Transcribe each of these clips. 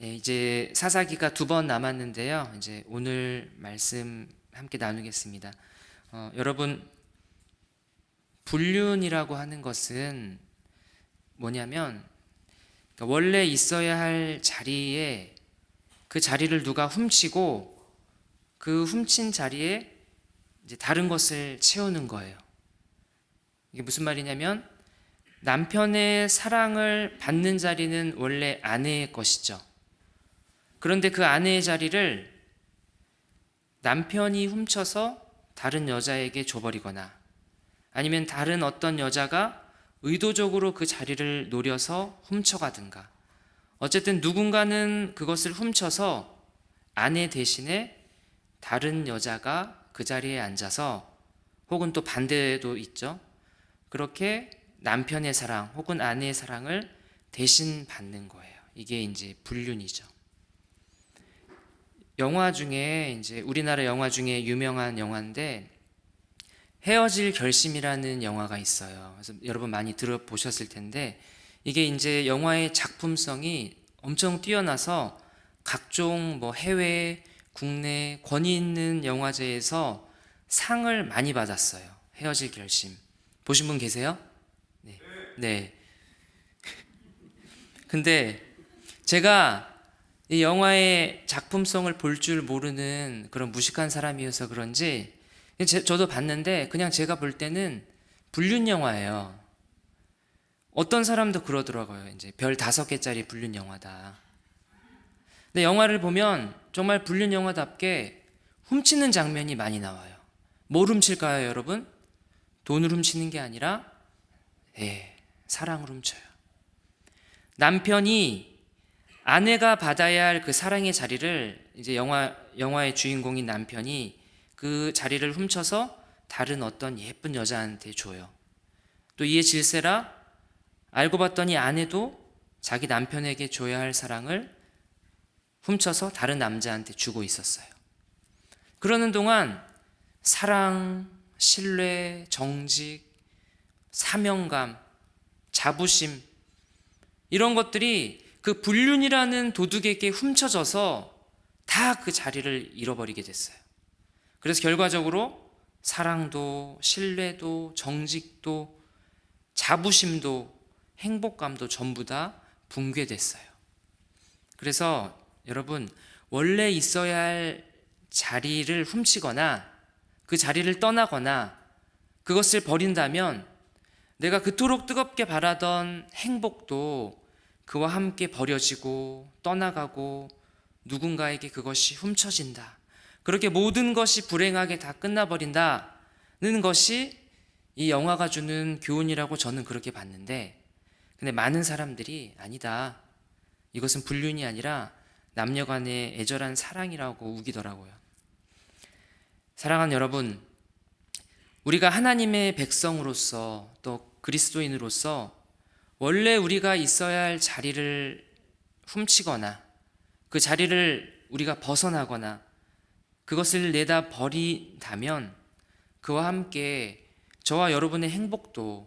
이제 사사기가 2번 남았는데요. 이제 오늘 말씀 함께 나누겠습니다. 여러분, 불륜이라고 하는 것은 뭐냐면, 그러니까 원래 있어야 할 자리에 그 자리를 누가 훔치고 그 훔친 자리에 이제 다른 것을 채우는 거예요. 이게 무슨 말이냐면, 남편의 사랑을 받는 자리는 원래 아내의 것이죠. 그런데 그 아내의 자리를 남편이 훔쳐서 다른 여자에게 줘버리거나 아니면 다른 어떤 여자가 의도적으로 그 자리를 노려서 훔쳐가든가, 어쨌든 누군가는 그것을 훔쳐서 아내 대신에 다른 여자가 그 자리에 앉아서, 혹은 또 반대도 있죠. 그렇게 남편의 사랑 혹은 아내의 사랑을 대신 받는 거예요. 이게 이제 불륜이죠. 영화 중에, 이제 우리나라 영화 중에 유명한 영화인데 헤어질 결심이라는 영화가 있어요. 그래서 여러분 많이 들어보셨을 텐데, 이게 이제 영화의 작품성이 엄청 뛰어나서 각종 해외, 국내 권위 있는 영화제에서 상을 많이 받았어요. 헤어질 결심. 보신 분 계세요? 네. 네. 근데 제가 이 영화의 작품성을 볼 줄 모르는 그런 무식한 사람이어서 그런지 저도 봤는데 그냥 제가 볼 때는 불륜 영화예요. 어떤 사람도 그러더라고요. 이제 별 5개짜리 불륜 영화다. 근데 영화를 보면 정말 불륜 영화답게 훔치는 장면이 많이 나와요. 뭘 훔칠까요, 여러분? 돈을 훔치는 게 아니라 사랑을 훔쳐요. 남편이 아내가 받아야 할 그 사랑의 자리를, 이제 영화의 주인공인 남편이 그 자리를 훔쳐서 다른 어떤 예쁜 여자한테 줘요. 또 이에 질세라 알고 봤더니 아내도 자기 남편에게 줘야 할 사랑을 훔쳐서 다른 남자한테 주고 있었어요. 그러는 동안 사랑, 신뢰, 정직, 사명감, 자부심, 이런 것들이 그 불륜이라는 도둑에게 훔쳐져서 다 그 자리를 잃어버리게 됐어요. 그래서 결과적으로 사랑도, 신뢰도, 정직도, 자부심도, 행복감도 전부 다 붕괴됐어요. 그래서 여러분, 원래 있어야 할 자리를 훔치거나 그 자리를 떠나거나 그것을 버린다면 내가 그토록 뜨겁게 바라던 행복도 그와 함께 버려지고 떠나가고 누군가에게 그것이 훔쳐진다. 그렇게 모든 것이 불행하게 다 끝나버린다는 것이 이 영화가 주는 교훈이라고 저는 그렇게 봤는데, 근데 많은 사람들이 아니다, 이것은 불륜이 아니라 남녀 간의 애절한 사랑이라고 우기더라고요. 사랑하는 여러분, 우리가 하나님의 백성으로서 또 그리스도인으로서 원래 우리가 있어야 할 자리를 훔치거나 그 자리를 우리가 벗어나거나 그것을 내다 버린다면 그와 함께 저와 여러분의 행복도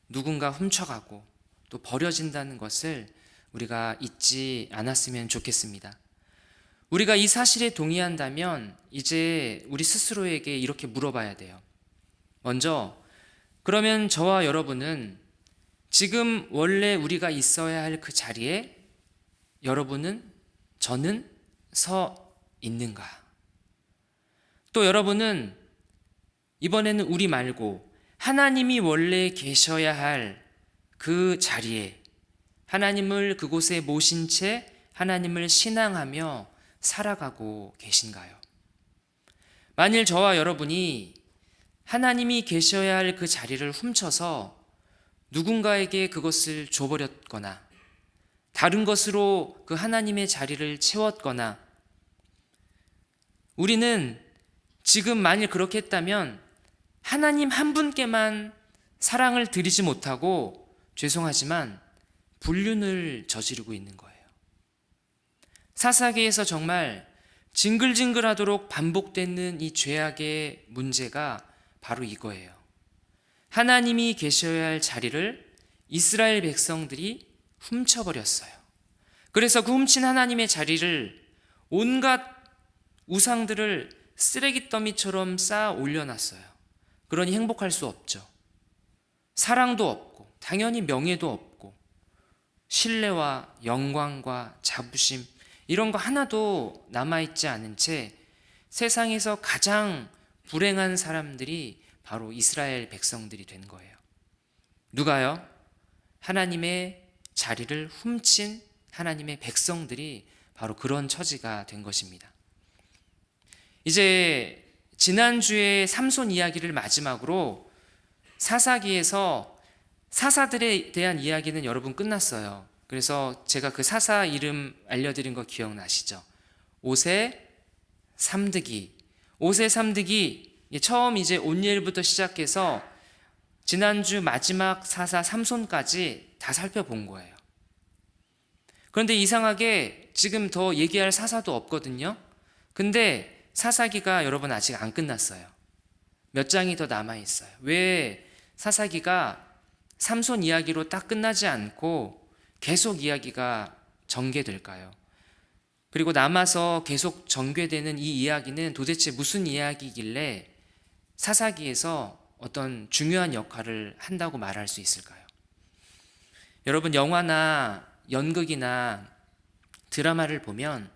누군가 훔쳐가고 또 버려진다는 것을 우리가 잊지 않았으면 좋겠습니다. 우리가 이 사실에 동의한다면 이제 우리 스스로에게 이렇게 물어봐야 돼요. 먼저, 그러면 저와 여러분은 지금 원래 우리가 있어야 할 그 자리에 저는 서 있는가? 또 여러분은 이번에는 우리 말고 하나님이 원래 계셔야 할 그 자리에, 하나님을 그곳에 모신 채 하나님을 신앙하며 살아가고 계신가요? 만일 저와 여러분이 하나님이 계셔야 할 그 자리를 훔쳐서 누군가에게 그것을 줘버렸거나 다른 것으로 그 하나님의 자리를 채웠거나, 우리는 지금 만일 그렇게 했다면 하나님 한 분께만 사랑을 드리지 못하고 죄송하지만 불륜을 저지르고 있는 거예요. 사사기에서 정말 징글징글하도록 반복되는 이 죄악의 문제가 바로 이거예요. 하나님이 계셔야 할 자리를 이스라엘 백성들이 훔쳐버렸어요. 그래서 그 훔친 하나님의 자리를 온갖 우상들을 쓰레기 더미처럼 쌓아 올려놨어요. 그러니 행복할 수 없죠. 사랑도 없고 당연히 명예도 없고 신뢰와 영광과 자부심 이런 거 하나도 남아있지 않은 채 세상에서 가장 불행한 사람들이 바로 이스라엘 백성들이 된 거예요. 누가요? 하나님의 자리를 훔친 하나님의 백성들이 바로 그런 처지가 된 것입니다. 이제 지난주에 삼손 이야기를 마지막으로 사사기에서 사사들에 대한 이야기는 여러분 끝났어요. 그래서 제가 그 사사 이름 알려드린 거 기억나시죠? 오세, 삼드기. 오세, 삼드기 처음 이제 온니엘부터 시작해서 지난주 마지막 사사 삼손까지 다 살펴본 거예요. 그런데 이상하게 지금 더 얘기할 사사도 없거든요. 근데 사사기가 여러분 아직 안 끝났어요. 몇 장이 더 남아 있어요. 왜 사사기가 삼손 이야기로 딱 끝나지 않고 계속 이야기가 전개될까요? 그리고 남아서 계속 전개되는 이 이야기는 도대체 무슨 이야기길래 사사기에서 어떤 중요한 역할을 한다고 말할 수 있을까요? 여러분, 영화나 연극이나 드라마를 보면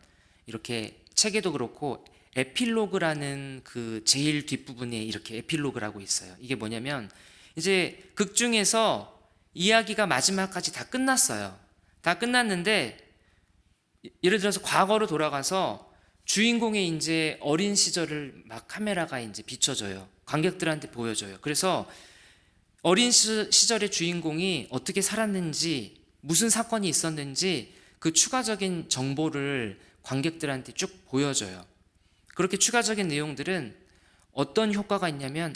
이렇게 책에도 그렇고 에필로그라는 그 제일 뒷부분에 이렇게 에필로그라고 있어요. 이게 뭐냐면 이제 극 중에서 이야기가 마지막까지 다 끝났어요. 다 끝났는데 예를 들어서 과거로 돌아가서 주인공의 이제 어린 시절을 막 카메라가 이제 비춰줘요. 관객들한테 보여줘요. 그래서 어린 시절의 주인공이 어떻게 살았는지, 무슨 사건이 있었는지 그 추가적인 정보를 관객들한테 쭉 보여줘요. 그렇게 추가적인 내용들은 어떤 효과가 있냐면,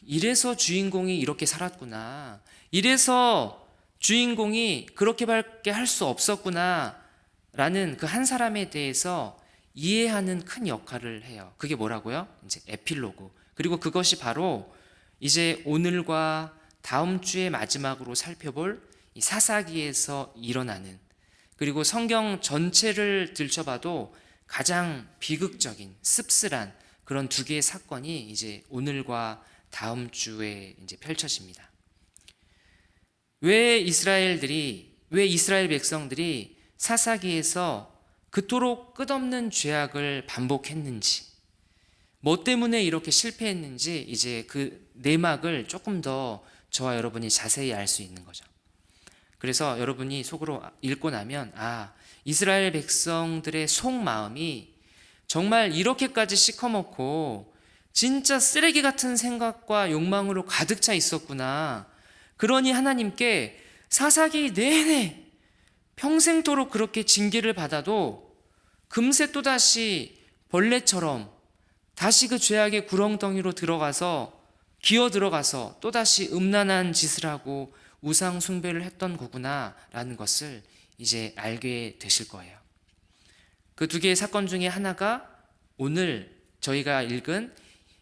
이래서 주인공이 이렇게 살았구나. 이래서 주인공이 그렇게밖에 할 수 없었구나. 라는 그 한 사람에 대해서 이해하는 큰 역할을 해요. 그게 뭐라고요? 이제 에필로그. 그리고 그것이 바로 이제 오늘과 다음 주의 마지막으로 살펴볼 이 사사기에서 일어나는, 그리고 성경 전체를 들춰봐도 가장 비극적인 씁쓸한 그런 두 개의 사건이 이제 오늘과 다음 주에 이제 펼쳐집니다. 왜 이스라엘 백성들이 사사기에서 그토록 끝없는 죄악을 반복했는지, 뭐 때문에 이렇게 실패했는지 이제 그 내막을 조금 더 저와 여러분이 자세히 알 수 있는 거죠. 그래서 여러분이 속으로 읽고 나면 이스라엘 백성들의 속마음이 정말 이렇게까지 시커멓고 진짜 쓰레기 같은 생각과 욕망으로 가득 차 있었구나. 그러니 하나님께 사사기 내내 평생토록 그렇게 징계를 받아도 금세 또다시 벌레처럼 다시 그 죄악의 구렁텅이로 기어 들어가서 또다시 음란한 짓을 하고 우상 숭배를 했던 거구나 라는 것을 이제 알게 되실 거예요. 그 두 개의 사건 중에 하나가 오늘 저희가 읽은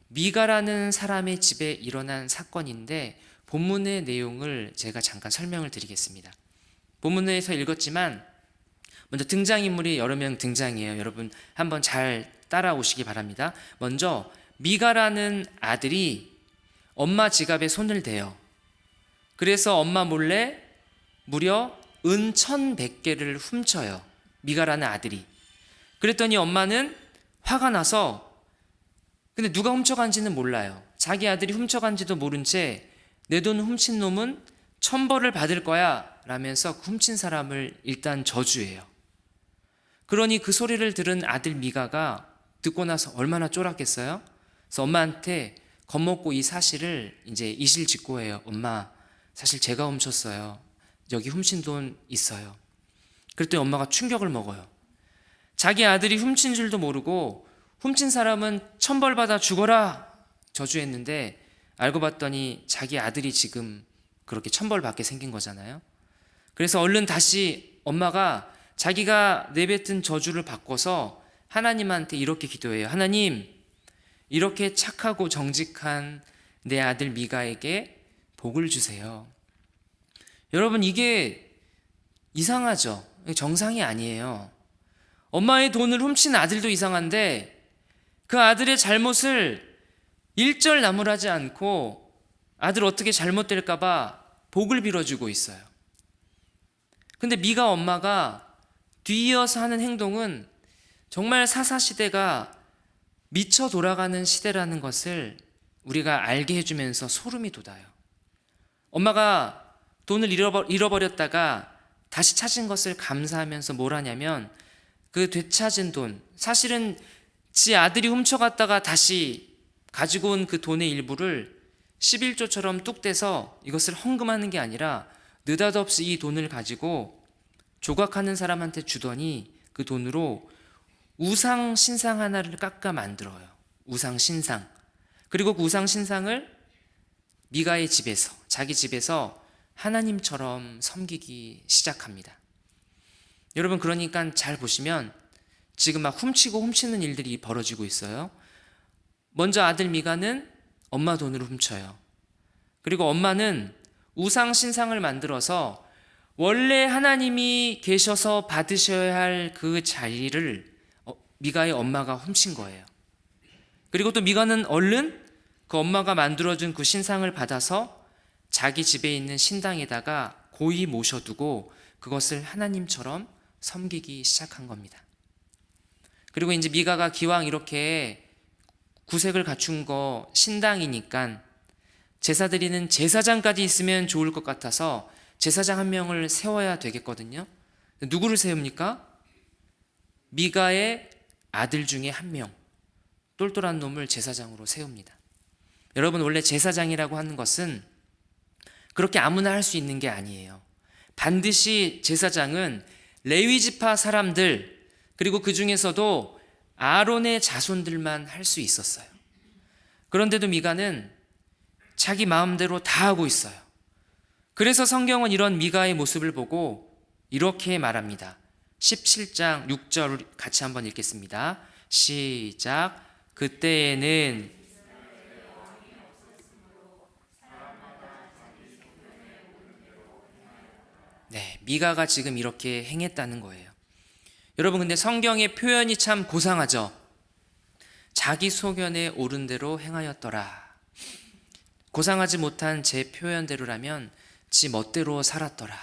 미가라는 사람의 집에 일어난 사건인데, 본문의 내용을 제가 잠깐 설명을 드리겠습니다. 본문에서 읽었지만 먼저 등장인물이 여러 명 등장이에요. 여러분 한번 잘 따라오시기 바랍니다. 먼저 미가라는 아들이 엄마 지갑에 손을 대요. 그래서 엄마 몰래 무려 은 1,100개를 훔쳐요. 미가라는 아들이. 그랬더니 엄마는 화가 나서, 근데 누가 훔쳐간지는 몰라요. 자기 아들이 훔쳐간지도 모른 채 내 돈 훔친 놈은 천벌을 받을 거야 라면서 그 훔친 사람을 일단 저주해요. 그러니 그 소리를 들은 아들 미가가 듣고 나서 얼마나 쫄았겠어요? 그래서 엄마한테 겁먹고 이 사실을 이제 이실직고해요. 엄마, 사실 제가 훔쳤어요. 여기 훔친 돈 있어요. 그랬더니 엄마가 충격을 먹어요. 자기 아들이 훔친 줄도 모르고 훔친 사람은 천벌받아 죽어라 저주했는데, 알고 봤더니 자기 아들이 지금 그렇게 천벌받게 생긴 거잖아요. 그래서 얼른 다시 엄마가 자기가 내뱉은 저주를 바꿔서 하나님한테 이렇게 기도해요. 하나님, 이렇게 착하고 정직한 내 아들 미가에게 복을 주세요. 여러분, 이게 이상하죠? 정상이 아니에요. 엄마의 돈을 훔친 아들도 이상한데 그 아들의 잘못을 일절 나무라지 않고 아들 어떻게 잘못될까봐 복을 빌어주고 있어요. 근데 미가 엄마가 뒤이어서 하는 행동은 정말 사사시대가 미쳐 돌아가는 시대라는 것을 우리가 알게 해주면서 소름이 돋아요. 엄마가 돈을 잃어버렸다가 다시 찾은 것을 감사하면서 뭘 하냐면 그 되찾은 돈, 사실은 지 아들이 훔쳐갔다가 다시 가지고 온 그 돈의 일부를 11조처럼 뚝 떼서 이것을 헌금하는 게 아니라 느닷없이 이 돈을 가지고 조각하는 사람한테 주더니 그 돈으로 우상 신상 하나를 깎아 만들어요. 우상 신상. 그리고 그 우상 신상을 미가의 집에서, 자기 집에서 하나님처럼 섬기기 시작합니다. 여러분, 그러니까 잘 보시면 지금 막 훔치는 일들이 벌어지고 있어요. 먼저 아들 미가는 엄마 돈으로 훔쳐요. 그리고 엄마는 우상 신상을 만들어서 원래 하나님이 계셔서 받으셔야 할 그 자리를 미가의 엄마가 훔친 거예요. 그리고 또 미가는 얼른 그 엄마가 만들어준 그 신상을 받아서 자기 집에 있는 신당에다가 고이 모셔두고 그것을 하나님처럼 섬기기 시작한 겁니다. 그리고 이제 미가가 기왕 이렇게 구색을 갖춘 거 신당이니까 제사 드리는 제사장까지 있으면 좋을 것 같아서 제사장 한 명을 세워야 되겠거든요. 누구를 세웁니까? 미가의 아들 중에 한 명, 똘똘한 놈을 제사장으로 세웁니다. 여러분, 원래 제사장이라고 하는 것은 그렇게 아무나 할 수 있는 게 아니에요. 반드시 제사장은 레위 지파 사람들, 그리고 그 중에서도 아론의 자손들만 할 수 있었어요. 그런데도 미가는 자기 마음대로 다 하고 있어요. 그래서 성경은 이런 미가의 모습을 보고 이렇게 말합니다. 17장 6절 같이 한번 읽겠습니다. 시작. 그때에는 미가가 지금 이렇게 행했다는 거예요. 여러분, 근데 성경의 표현이 참 고상하죠. 자기 소견에 옳은 대로 행하였더라. 고상하지 못한 제 표현대로라면 지 멋대로 살았더라.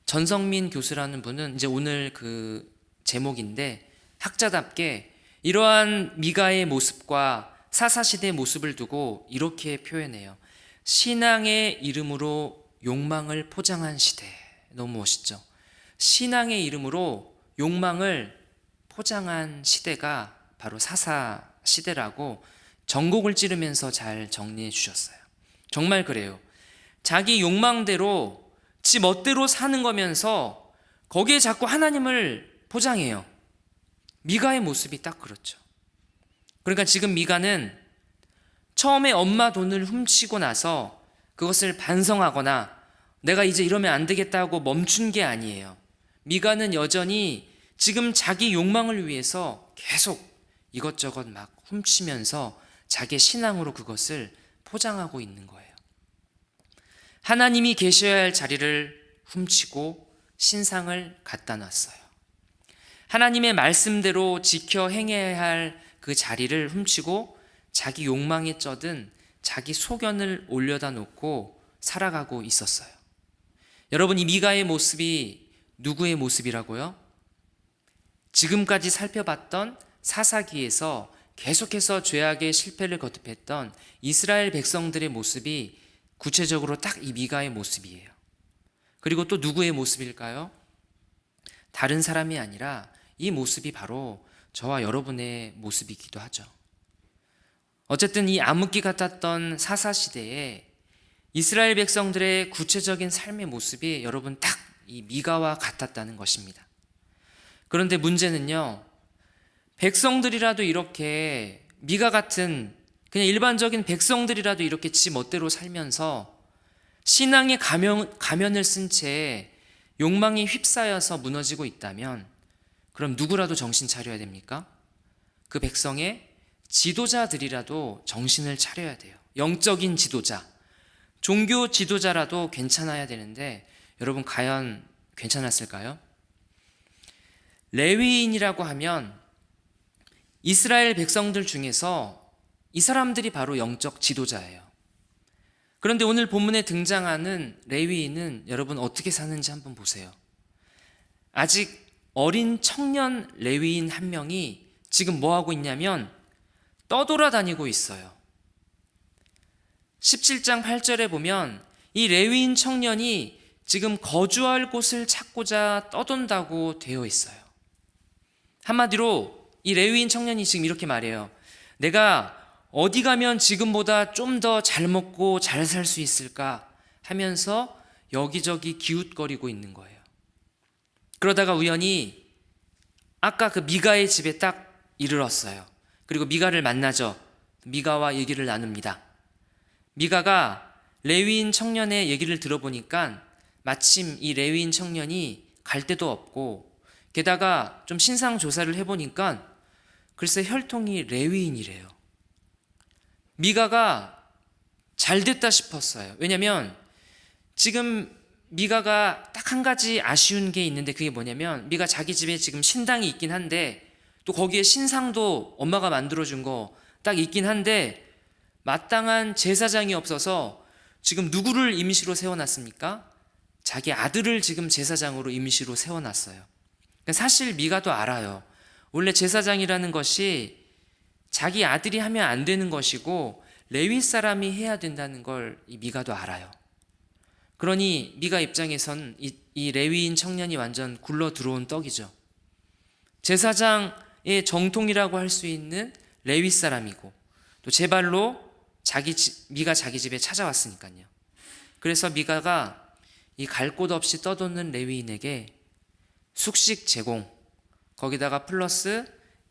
전성민 교수라는 분은 이제 오늘 그 제목인데 학자답게 이러한 미가의 모습과 사사시대의 모습을 두고 이렇게 표현해요. 신앙의 이름으로 욕망을 포장한 시대. 너무 멋있죠. 신앙의 이름으로 욕망을 포장한 시대가 바로 사사시대라고 전곡을 찌르면서 잘 정리해 주셨어요. 정말 그래요. 자기 욕망대로 지 멋대로 사는 거면서 거기에 자꾸 하나님을 포장해요. 미가의 모습이 딱 그렇죠. 그러니까 지금 미가는 처음에 엄마 돈을 훔치고 나서 그것을 반성하거나 내가 이제 이러면 안 되겠다고 멈춘 게 아니에요. 미가는 여전히 지금 자기 욕망을 위해서 계속 이것저것 막 훔치면서 자기 신앙으로 그것을 포장하고 있는 거예요. 하나님이 계셔야 할 자리를 훔치고 신상을 갖다 놨어요. 하나님의 말씀대로 지켜 행해야 할 그 자리를 훔치고 자기 욕망에 쩌든 자기 소견을 올려다 놓고 살아가고 있었어요. 여러분, 이 미가의 모습이 누구의 모습이라고요? 지금까지 살펴봤던 사사기에서 계속해서 죄악의 실패를 거듭했던 이스라엘 백성들의 모습이 구체적으로 딱 이 미가의 모습이에요. 그리고 또 누구의 모습일까요? 다른 사람이 아니라 이 모습이 바로 저와 여러분의 모습이기도 하죠. 어쨌든 이 암흑기 같았던 사사시대에 이스라엘 백성들의 구체적인 삶의 모습이 여러분 딱 이 미가와 같았다는 것입니다. 그런데 문제는요, 백성들이라도 이렇게 미가 같은 그냥 일반적인 백성들이라도 이렇게 지 멋대로 살면서 신앙의 가면을 쓴 채 욕망이 휩싸여서 무너지고 있다면 그럼 누구라도 정신 차려야 됩니까? 그 백성의 지도자들이라도 정신을 차려야 돼요. 영적인 지도자, 종교 지도자라도 괜찮아야 되는데 여러분 과연 괜찮았을까요? 레위인이라고 하면 이스라엘 백성들 중에서 이 사람들이 바로 영적 지도자예요. 그런데 오늘 본문에 등장하는 레위인은 여러분 어떻게 사는지 한번 보세요. 아직 어린 청년 레위인 한 명이 지금 뭐 하고 있냐면 떠돌아다니고 있어요. 17장 8절에 보면 이 레위인 청년이 지금 거주할 곳을 찾고자 떠돈다고 되어 있어요. 한마디로 이 레위인 청년이 지금 이렇게 말해요. 내가 어디 가면 지금보다 좀 더 잘 먹고 잘 살 수 있을까 하면서 여기저기 기웃거리고 있는 거예요. 그러다가 우연히 아까 그 미가의 집에 딱 이르렀어요. 그리고 미가를 만나죠. 미가와 얘기를 나눕니다. 미가가 레위인 청년의 얘기를 들어보니까 마침 이 레위인 청년이 갈 데도 없고 게다가 좀 신상 조사를 해보니까 글쎄 혈통이 레위인이래요. 미가가 잘 됐다 싶었어요. 왜냐면 지금 미가가 딱 한 가지 아쉬운 게 있는데 그게 뭐냐면 미가 자기 집에 지금 신당이 있긴 한데 또 거기에 신상도 엄마가 만들어준 거 딱 있긴 한데 마땅한 제사장이 없어서 지금 누구를 임시로 세워놨습니까? 자기 아들을 지금 제사장으로 임시로 세워놨어요. 사실 미가도 알아요. 원래 제사장이라는 것이 자기 아들이 하면 안 되는 것이고 레위 사람이 해야 된다는 걸 이 미가도 알아요. 그러니 미가 입장에선 이 레위인 청년이 완전 굴러 들어온 떡이죠. 제사장의 정통이라고 할 수 있는 레위 사람이고 또 제 발로 미가 자기 집에 찾아왔으니까요. 그래서 미가가 이 갈 곳 없이 떠도는 레위인에게 숙식 제공, 거기다가 플러스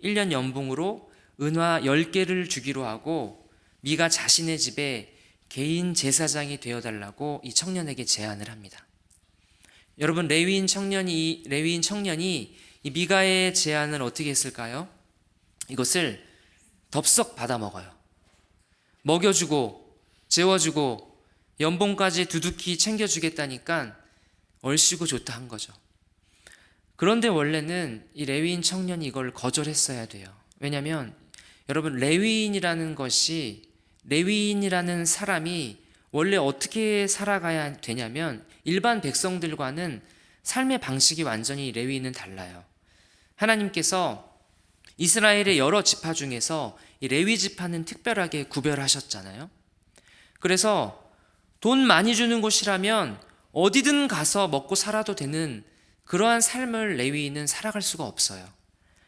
1년 연봉으로 은화 10개를 주기로 하고 미가 자신의 집에 개인 제사장이 되어달라고 이 청년에게 제안을 합니다. 여러분 레위인 청년이 이 미가의 제안을 어떻게 했을까요? 이것을 덥석 받아먹어요. 먹여주고 재워주고 연봉까지 두둑히 챙겨주겠다니까 얼씨구 좋다 한 거죠. 그런데 원래는 이 레위인 청년이 이걸 거절했어야 돼요. 왜냐하면 여러분 레위인이라는 사람이 원래 어떻게 살아가야 되냐면 일반 백성들과는 삶의 방식이 완전히 레위인은 달라요. 하나님께서 이스라엘의 여러 지파 중에서 이 레위 지파는 특별하게 구별하셨잖아요. 그래서 돈 많이 주는 곳이라면 어디든 가서 먹고 살아도 되는 그러한 삶을 레위인은 살아갈 수가 없어요.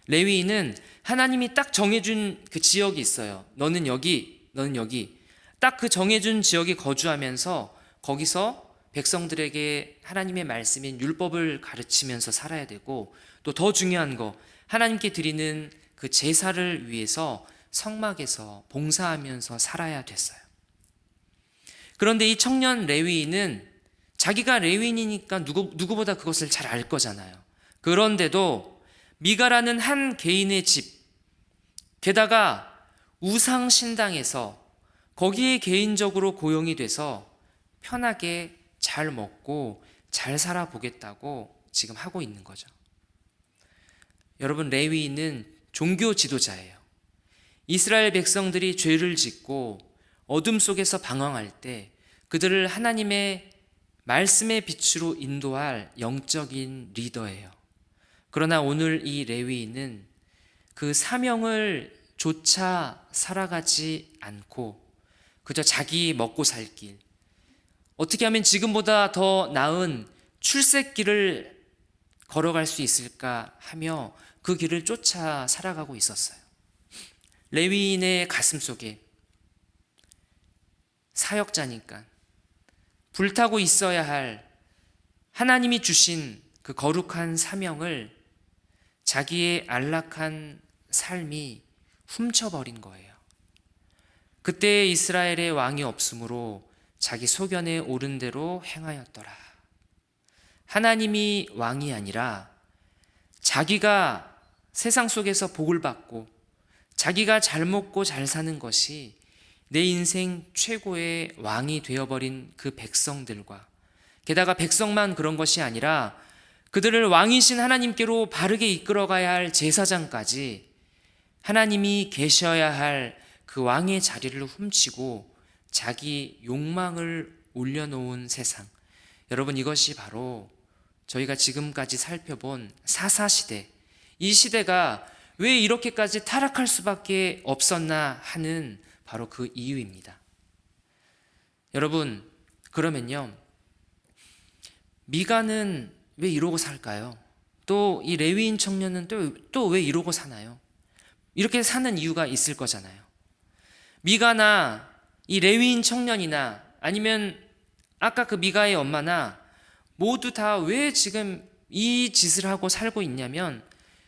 레위인은 하나님이 딱 정해준 그 지역이 있어요. 너는 여기, 너는 여기. 딱 그 정해준 지역에 거주하면서 거기서 백성들에게 하나님의 말씀인 율법을 가르치면서 살아야 되고 또 더 중요한 거 하나님께 드리는 그 제사를 위해서 성막에서 봉사하면서 살아야 됐어요. 그런데 이 청년 레위인은 자기가 레위인이니까 누구보다 그것을 잘 알 거잖아요. 그런데도 미가라는 한 개인의 집, 게다가 우상신당에서 거기에 개인적으로 고용이 돼서 편하게 잘 먹고 잘 살아보겠다고 지금 하고 있는 거죠. 여러분 레위인은 종교 지도자예요. 이스라엘 백성들이 죄를 짓고 어둠 속에서 방황할 때 그들을 하나님의 말씀의 빛으로 인도할 영적인 리더예요. 그러나 오늘 이 레위인은 그 사명을 조차 살아가지 않고 그저 자기 먹고 살 길, 어떻게 하면 지금보다 더 나은 출세길을 걸어갈 수 있을까 하며 그 길을 쫓아 살아가고 있었어요. 레위인의 가슴 속에 사역자니까 불타고 있어야 할 하나님이 주신 그 거룩한 사명을 자기의 안락한 삶이 훔쳐버린 거예요. 그때 이스라엘의 왕이 없으므로 자기 소견에 오른 대로 행하였더라. 하나님이 왕이 아니라 자기가 세상 속에서 복을 받고 자기가 잘 먹고 잘 사는 것이 내 인생 최고의 왕이 되어버린 그 백성들과 게다가 백성만 그런 것이 아니라 그들을 왕이신 하나님께로 바르게 이끌어가야 할 제사장까지 하나님이 계셔야 할 그 왕의 자리를 훔치고 자기 욕망을 올려놓은 세상. 여러분, 이것이 바로 저희가 지금까지 살펴본 사사시대, 이 시대가 왜 이렇게까지 타락할 수밖에 없었나 하는 바로 그 이유입니다. 여러분, 그러면요, 미가는 왜 이러고 살까요? 또 이 레위인 청년은 또 왜 이러고 사나요? 이렇게 사는 이유가 있을 거잖아요. 미가나 이 레위인 청년이나 아니면 아까 그 미가의 엄마나 모두 다 왜 지금 이 짓을 하고 살고 있냐면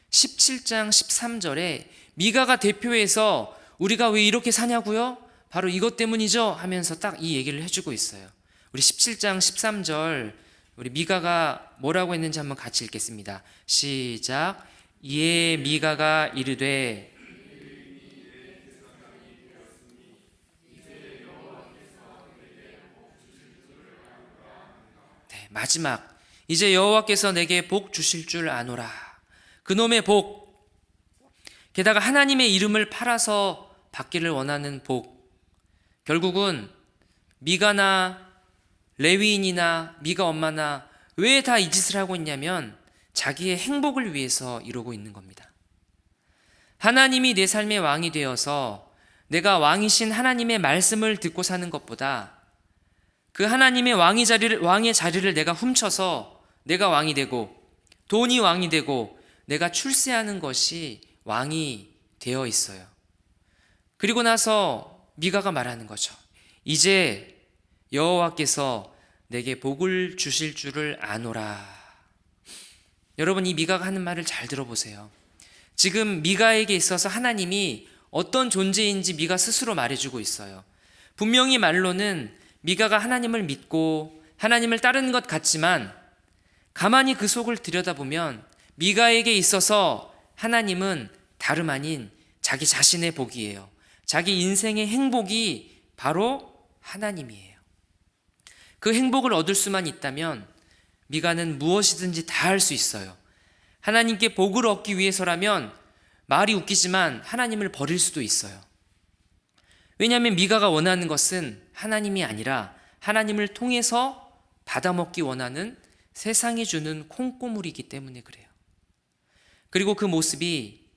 17장 13절에 미가가 대표해서 우리가 왜 이렇게 사냐고요? 바로 이것 때문이죠 하면서 딱 이 얘기를 해주고 있어요. 우리 17장 13절 우리 미가가 뭐라고 했는지 한번 같이 읽겠습니다. 시작. 이에 미가가 이르되, 네, 마지막, 이제 여호와께서 내게 복 주실 줄 아노라. 그놈의 복, 게다가 하나님의 이름을 팔아서 받기를 원하는 복. 결국은 미가나 레위인이나 미가 엄마나 왜 다 이 짓을 하고 있냐면 자기의 행복을 위해서 이러고 있는 겁니다. 하나님이 내 삶의 왕이 되어서 내가 왕이신 하나님의 말씀을 듣고 사는 것보다 그 하나님의 왕의 자리를 내가 훔쳐서 내가 왕이 되고 돈이 왕이 되고 내가 출세하는 것이 왕이 되어 있어요. 그리고 나서 미가가 말하는 거죠. 이제 여호와께서 내게 복을 주실 줄을 아노라. 여러분, 이 미가가 하는 말을 잘 들어보세요. 지금 미가에게 있어서 하나님이 어떤 존재인지 미가 스스로 말해주고 있어요. 분명히 말로는 미가가 하나님을 믿고 하나님을 따르는 것 같지만 가만히 그 속을 들여다보면 미가에게 있어서 하나님은 다름 아닌 자기 자신의 복이에요. 자기 인생의 행복이 바로 하나님이에요. 그 행복을 얻을 수만 있다면 미가는 무엇이든지 다 할 수 있어요. 하나님께 복을 얻기 위해서라면 말이 웃기지만 하나님을 버릴 수도 있어요. 왜냐하면 미가가 원하는 것은 하나님이 아니라 하나님을 통해서 받아먹기 원하는 세상이 주는 콩고물이기 때문에 그래요. 그리고 그 모습이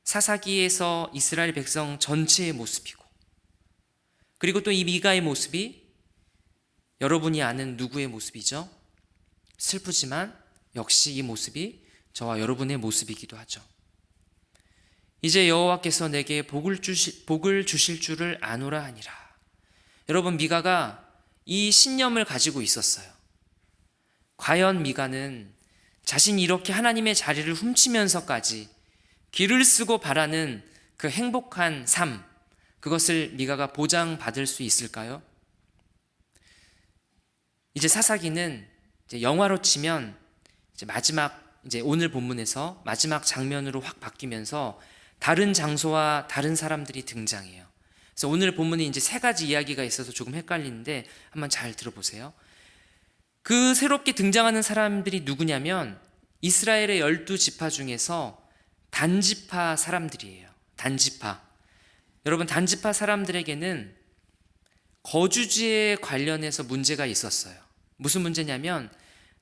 사사기에서 이스라엘 백성 전체의 모습이고, 그리고 또 이 미가의 모습이 여러분이 아는 누구의 모습이죠? 슬프지만 역시 이 모습이 저와 여러분의 모습이기도 하죠. 이제 여호와께서 내게 복을 주실 줄을 아노라 하니라. 여러분, 미가가 이 신념을 가지고 있었어요. 과연 미가는 자신이 이렇게 하나님의 자리를 훔치면서까지 길을 쓰고 바라는 그 행복한 삶, 그것을 미가가 보장받을 수 있을까요? 이제 사사기는 이제 영화로 치면 이제 오늘 본문에서 마지막 장면으로 확 바뀌면서 다른 장소와 다른 사람들이 등장해요. 그래서 오늘 본문에 이제 세 가지 이야기가 있어서 조금 헷갈리는데 한번 잘 들어보세요. 그 새롭게 등장하는 사람들이 누구냐면 이스라엘의 12지파 중에서 단지파 사람들이에요. 단지파. 여러분, 단지파 사람들에게는 거주지에 관련해서 문제가 있었어요. 무슨 문제냐면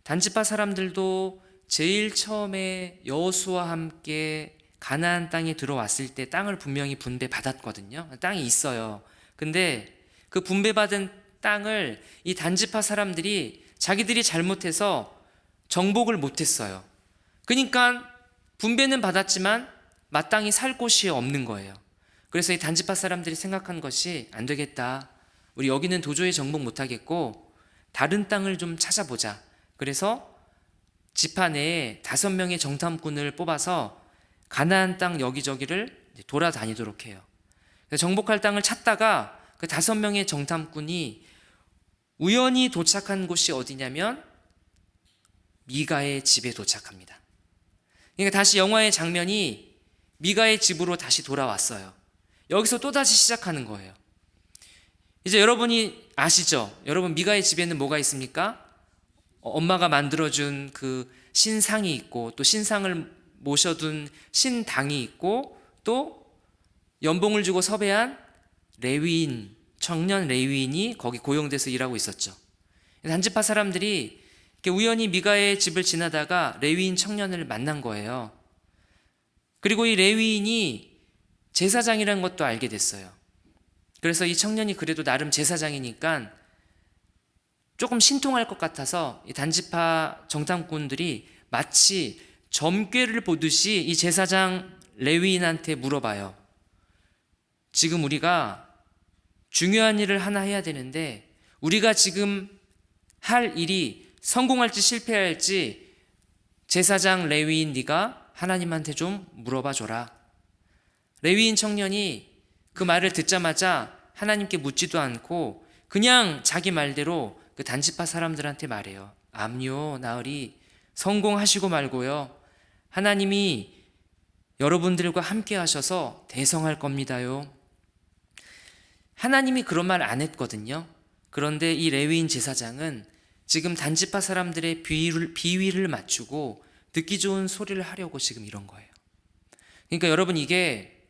단지파 사람들도 제일 처음에 여호수아와 함께 가나안 땅에 들어왔을 때 땅을 분명히 분배받았거든요. 땅이 있어요. 근데 그 분배받은 땅을 이 단지파 사람들이 자기들이 잘못해서 정복을 못했어요. 그러니까 분배는 받았지만 마땅히 살 곳이 없는 거예요. 그래서 이 단지파 사람들이 생각한 것이 안 되겠다. 우리 여기는 도저히 정복 못하겠고 다른 땅을 좀 찾아보자. 그래서 지파 내에 5명의 정탐꾼을 뽑아서 가나안 땅 여기저기를 돌아다니도록 해요. 정복할 땅을 찾다가 그 5명의 정탐꾼이 우연히 도착한 곳이 어디냐면 미가의 집에 도착합니다. 그러니까 다시 영화의 장면이 미가의 집으로 다시 돌아왔어요. 여기서 또다시 시작하는 거예요. 이제 여러분이 아시죠? 여러분, 미가의 집에는 뭐가 있습니까? 엄마가 만들어준 그 신상이 있고 또 신상을 모셔둔 신당이 있고 또 연봉을 주고 섭외한 레위인, 청년 레위인이 거기 고용돼서 일하고 있었죠. 단지파 사람들이 이렇게 우연히 미가의 집을 지나다가 레위인 청년을 만난 거예요. 그리고 이 레위인이 제사장이라는 것도 알게 됐어요. 그래서 이 청년이 그래도 나름 제사장이니까 조금 신통할 것 같아서 이 단지파 정탐꾼들이 마치 점괘를 보듯이 이 제사장 레위인한테 물어봐요. 지금 우리가 중요한 일을 하나 해야 되는데 우리가 지금 할 일이 성공할지 실패할지 제사장 레위인 네가 하나님한테 좀 물어봐 줘라. 레위인 청년이 그 말을 듣자마자 하나님께 묻지도 않고 그냥 자기 말대로 그 단지파 사람들한테 말해요. 암요 나으리 성공하시고 말고요. 하나님이 여러분들과 함께 하셔서 대성할 겁니다요. 하나님이 그런 말 안 했거든요. 그런데 이 레위인 제사장은 지금 단지파 사람들의 비위를 맞추고 듣기 좋은 소리를 하려고 지금 이런 거예요. 그러니까 여러분 이게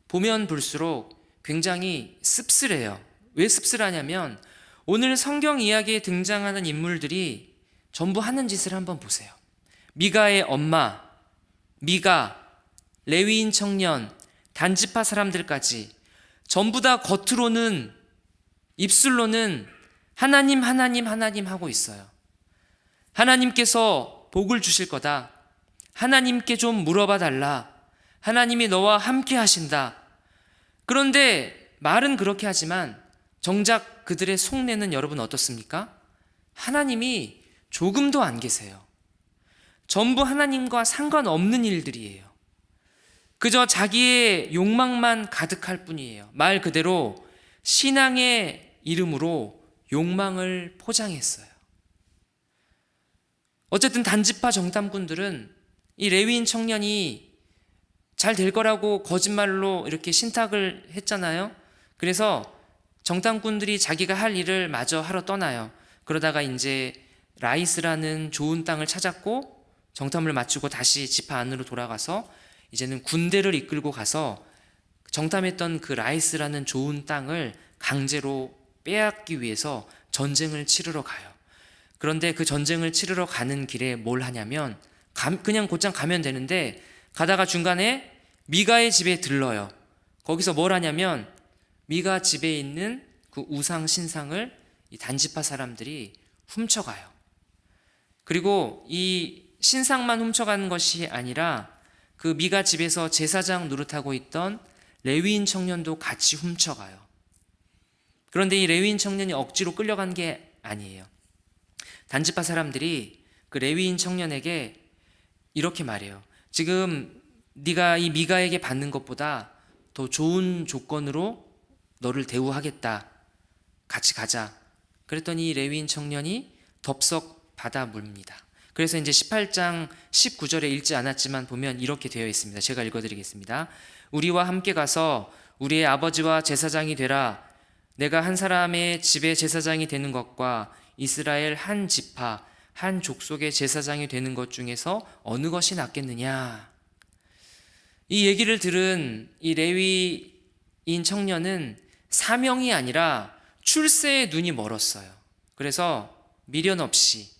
보면 볼수록 굉장히 씁쓸해요. 왜 씁쓸하냐면 오늘 성경 이야기에 등장하는 인물들이 전부 하는 짓을 한번 보세요. 미가의 엄마, 미가, 레위인 청년, 단지파 사람들까지 전부 다 겉으로는 입술로는 하나님 하나님 하나님 하고 있어요. 하나님께서 복을 주실 거다. 하나님께 좀 물어봐 달라. 하나님이 너와 함께 하신다. 그런데 말은 그렇게 하지만 정작 그들의 속내는 여러분 어떻습니까? 하나님이 조금도 안 계세요. 전부 하나님과 상관없는 일들이에요. 그저 자기의 욕망만 가득할 뿐이에요. 말 그대로 신앙의 이름으로 욕망을 포장했어요. 어쨌든 단지파 정탐꾼들은 이 레위인 청년이 잘 될 거라고 거짓말로 이렇게 신탁을 했잖아요. 그래서 정탐꾼들이 자기가 할 일을 마저 하러 떠나요. 그러다가 이제 라이스라는 좋은 땅을 찾았고 정탐을 마치고 다시 지파 안으로 돌아가서 이제는 군대를 이끌고 가서 정탐했던 그 라이스라는 좋은 땅을 강제로 빼앗기 위해서 전쟁을 치르러 가요. 그런데 그 전쟁을 치르러 가는 길에 뭘 하냐면 그냥 곧장 가면 되는데 가다가 중간에 미가의 집에 들러요. 거기서 뭘 하냐면 미가 집에 있는 그 우상 신상을 이 단지파 사람들이 훔쳐가요. 그리고 이 신상만 훔쳐가는 것이 아니라 그 미가 집에서 제사장 노릇하고 있던 레위인 청년도 같이 훔쳐가요. 그런데 이 레위인 청년이 억지로 끌려간 게 아니에요. 단지파 사람들이 그 레위인 청년에게 이렇게 말해요. 지금 네가 이 미가에게 받는 것보다 더 좋은 조건으로 너를 대우하겠다. 같이 가자. 그랬더니 이 레위인 청년이 덥석 받아 물립니다. 그래서 이제 18장 19절에 읽지 않았지만 보면 이렇게 되어 있습니다. 제가 읽어드리겠습니다. 우리와 함께 가서 우리의 아버지와 제사장이 되라. 내가 한 사람의 집의 제사장이 되는 것과 이스라엘 한 지파, 한 족속의 제사장이 되는 것 중에서 어느 것이 낫겠느냐. 이 얘기를 들은 이 레위인 청년은 사명이 아니라 출세에 눈이 멀었어요. 그래서 미련 없이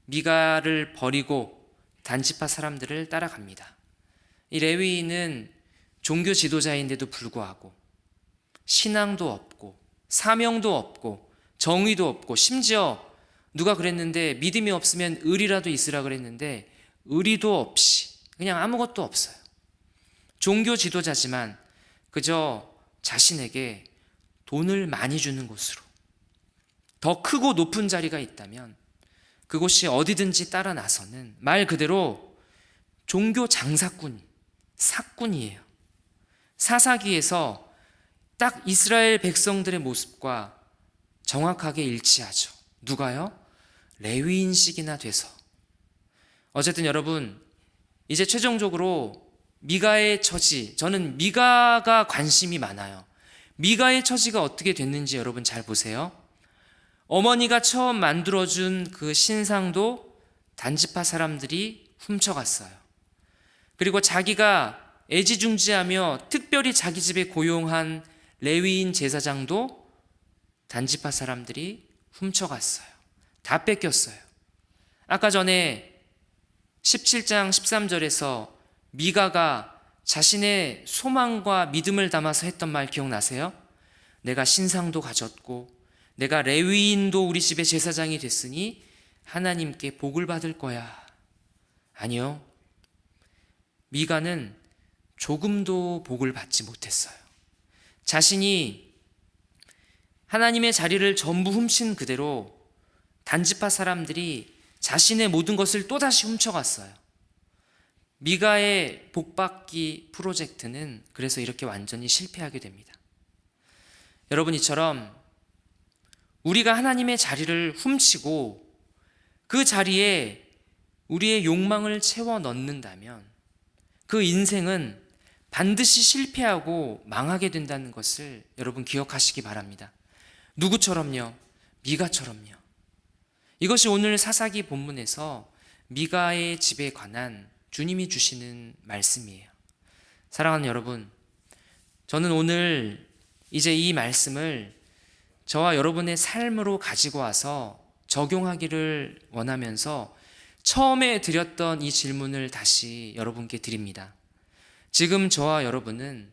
미가를 버리고 단지파 사람들을 따라갑니다. 이 레위인은 종교 지도자인데도 불구하고 신앙도 없고 사명도 없고 정의도 없고 심지어 누가 그랬는데 믿음이 없으면 의리라도 있으라 그랬는데 의리도 없이 그냥 아무것도 없어요. 종교 지도자지만 그저 자신에게 돈을 많이 주는 곳으로 더 크고 높은 자리가 있다면 그곳이 어디든지 따라 나서는 말 그대로 종교 장사꾼, 사꾼이에요. 사사기에서 딱 이스라엘 백성들의 모습과 정확하게 일치하죠. 누가요? 레위인식이나 돼서. 어쨌든 여러분, 이제 최종적으로 미가의 처지, 저는 미가가 관심이 많아요. 미가의 처지가 어떻게 됐는지 여러분 잘 보세요. 어머니가 처음 만들어준 그 신상도 단지파 사람들이 훔쳐갔어요. 그리고 자기가 애지중지하며 특별히 자기 집에 고용한 레위인 제사장도 단지파 사람들이 훔쳐갔어요. 다 뺏겼어요. 아까 전에 17장 13절에서 미가가 자신의 소망과 믿음을 담아서 했던 말 기억나세요? 내가 신상도 가졌고 내가 레위인도 우리 집의 제사장이 됐으니 하나님께 복을 받을 거야. 아니요. 미가는 조금도 복을 받지 못했어요. 자신이 하나님의 자리를 전부 훔친 그대로 단지파 사람들이 자신의 모든 것을 또다시 훔쳐갔어요. 미가의 복받기 프로젝트는 그래서 이렇게 완전히 실패하게 됩니다. 여러분, 이처럼 우리가 하나님의 자리를 훔치고 그 자리에 우리의 욕망을 채워 넣는다면 그 인생은 반드시 실패하고 망하게 된다는 것을 여러분 기억하시기 바랍니다. 누구처럼요? 미가처럼요. 이것이 오늘 사사기 본문에서 미가의 집에 관한 주님이 주시는 말씀이에요. 사랑하는 여러분, 저는 오늘 이제 이 말씀을 저와 여러분의 삶으로 가지고 와서 적용하기를 원하면서 처음에 드렸던 이 질문을 다시 여러분께 드립니다. 지금 저와 여러분은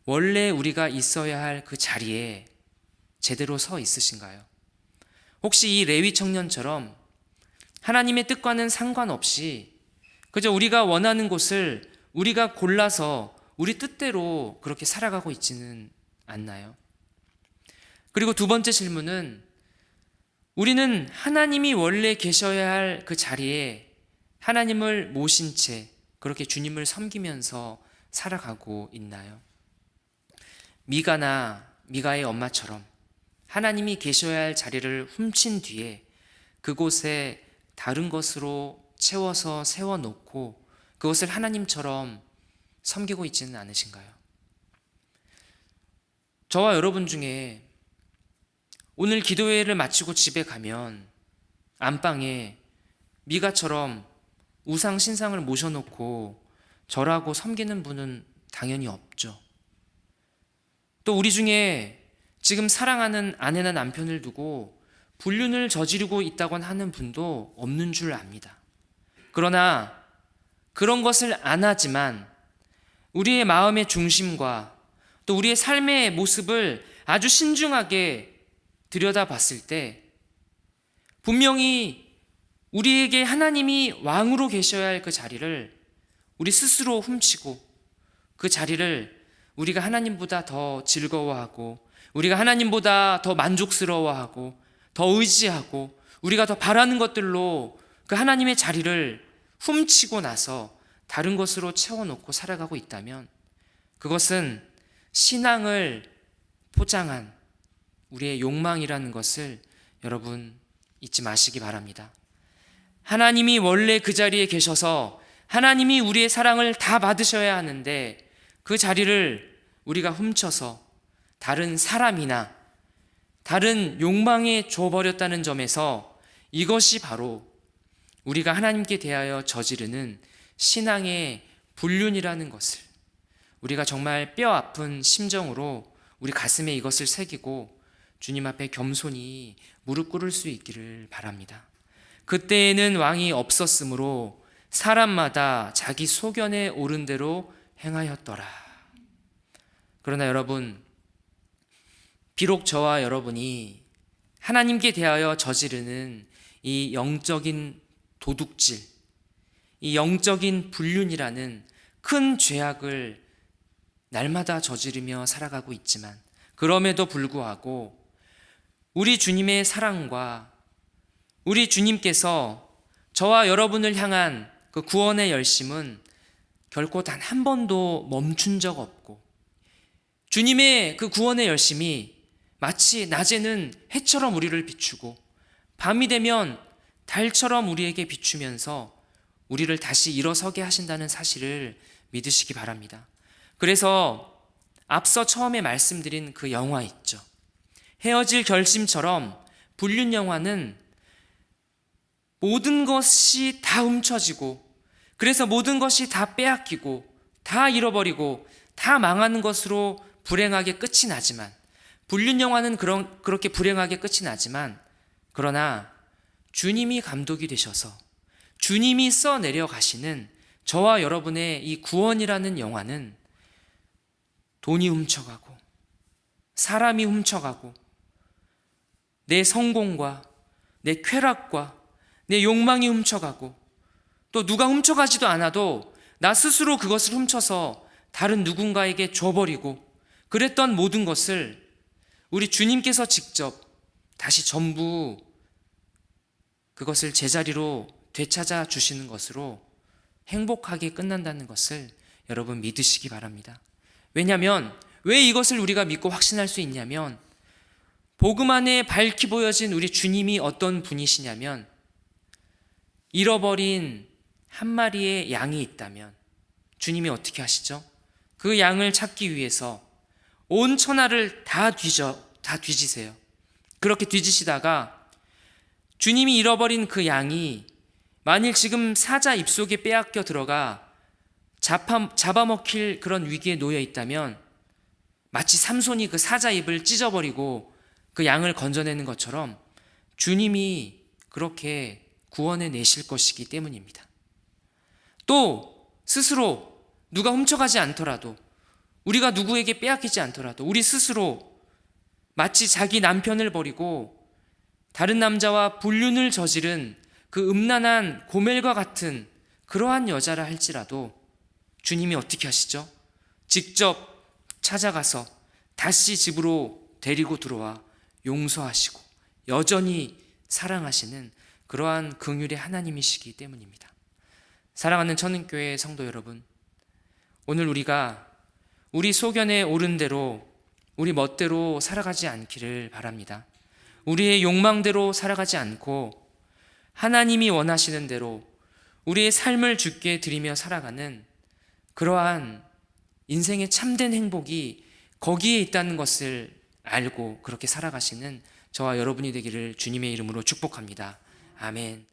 원래 우리가 있어야 할 그 자리에 제대로 서 있으신가요? 혹시 이 레위 청년처럼 하나님의 뜻과는 상관없이 그저 우리가 원하는 곳을 우리가 골라서 우리 뜻대로 그렇게 살아가고 있지는 않나요? 그리고 두 번째 질문은 우리는 하나님이 원래 계셔야 할 그 자리에 하나님을 모신 채 그렇게 주님을 섬기면서 살아가고 있나요? 미가의 엄마처럼 하나님이 계셔야 할 자리를 훔친 뒤에 그곳에 다른 것으로 채워서 세워놓고 그것을 하나님처럼 섬기고 있지는 않으신가요? 저와 여러분 중에 오늘 기도회를 마치고 집에 가면 안방에 미가처럼 우상 신상을 모셔놓고 절하고 섬기는 분은 당연히 없죠. 또 우리 중에 지금 사랑하는 아내나 남편을 두고 불륜을 저지르고 있다고 하는 분도 없는 줄 압니다. 그러나 그런 것을 안 하지만 우리의 마음의 중심과 또 우리의 삶의 모습을 아주 신중하게 들여다봤을 때 분명히 우리에게 하나님이 왕으로 계셔야 할 그 자리를 우리 스스로 훔치고 그 자리를 우리가 하나님보다 더 즐거워하고 우리가 하나님보다 더 만족스러워하고 더 의지하고 우리가 더 바라는 것들로 그 하나님의 자리를 훔치고 나서 다른 것으로 채워놓고 살아가고 있다면 그것은 신앙을 포장한 우리의 욕망이라는 것을 여러분 잊지 마시기 바랍니다. 하나님이 원래 그 자리에 계셔서 하나님이 우리의 사랑을 다 받으셔야 하는데 그 자리를 우리가 훔쳐서 다른 사람이나 다른 욕망에 줘버렸다는 점에서 이것이 바로 우리가 하나님께 대하여 저지르는 신앙의 불륜이라는 것을 우리가 정말 뼈 아픈 심정으로 우리 가슴에 이것을 새기고 주님 앞에 겸손히 무릎 꿇을 수 있기를 바랍니다. 그때에는 왕이 없었으므로 사람마다 자기 소견에 오른 대로 행하였더라. 그러나 여러분, 비록 저와 여러분이 하나님께 대하여 저지르는 이 영적인 도둑질, 이 영적인 불륜이라는 큰 죄악을 날마다 저지르며 살아가고 있지만 그럼에도 불구하고 우리 주님의 사랑과 우리 주님께서 저와 여러분을 향한 그 구원의 열심은 결코 단 한 번도 멈춘 적 없고 주님의 그 구원의 열심이 마치 낮에는 해처럼 우리를 비추고 밤이 되면 달처럼 우리에게 비추면서 우리를 다시 일어서게 하신다는 사실을 믿으시기 바랍니다. 그래서 앞서 처음에 말씀드린 그 영화 있죠. 헤어질 결심처럼 불륜 영화는 모든 것이 다 훔쳐지고, 그래서 모든 것이 다 빼앗기고 다 잃어버리고 다 망하는 것으로 불행하게 끝이 나지만, 불륜 영화는 그렇게 불행하게 끝이 나지만, 그러나 주님이 감독이 되셔서 주님이 써내려 가시는 저와 여러분의 이 구원이라는 영화는 돈이 훔쳐가고 사람이 훔쳐가고 내 성공과 내 쾌락과 내 욕망이 훔쳐가고, 또 누가 훔쳐가지도 않아도 나 스스로 그것을 훔쳐서 다른 누군가에게 줘버리고, 그랬던 모든 것을 우리 주님께서 직접 다시 전부 그것을 제자리로 되찾아 주시는 것으로 행복하게 끝난다는 것을 여러분 믿으시기 바랍니다. 왜냐하면 왜 이것을 우리가 믿고 확신할 수 있냐면, 복음 안에 밝히 보여진 우리 주님이 어떤 분이시냐면, 잃어버린 한 마리의 양이 있다면 주님이 어떻게 하시죠? 그 양을 찾기 위해서 온 천하를 다 뒤지세요. 그렇게 뒤지시다가 주님이 잃어버린 그 양이 만일 지금 사자 입속에 빼앗겨 들어가 잡아먹힐 그런 위기에 놓여 있다면, 마치 삼손이 그 사자 입을 찢어버리고 그 양을 건져내는 것처럼 주님이 그렇게 구원해 내실 것이기 때문입니다. 또 스스로 누가 훔쳐가지 않더라도, 우리가 누구에게 빼앗기지 않더라도 우리 스스로 마치 자기 남편을 버리고 다른 남자와 불륜을 저지른 그 음란한 고멜과 같은 그러한 여자라 할지라도 주님이 어떻게 하시죠? 직접 찾아가서 다시 집으로 데리고 들어와 용서하시고 여전히 사랑하시는 그러한 긍휼의 하나님이시기 때문입니다. 사랑하는 천은교회 성도 여러분, 오늘 우리가 우리 소견에 오른 대로 우리 멋대로 살아가지 않기를 바랍니다. 우리의 욕망대로 살아가지 않고 하나님이 원하시는 대로 우리의 삶을 주께 드리며 살아가는 그러한 인생의 참된 행복이 거기에 있다는 것을 알고 그렇게 살아가시는 저와 여러분이 되기를 주님의 이름으로 축복합니다. 아멘.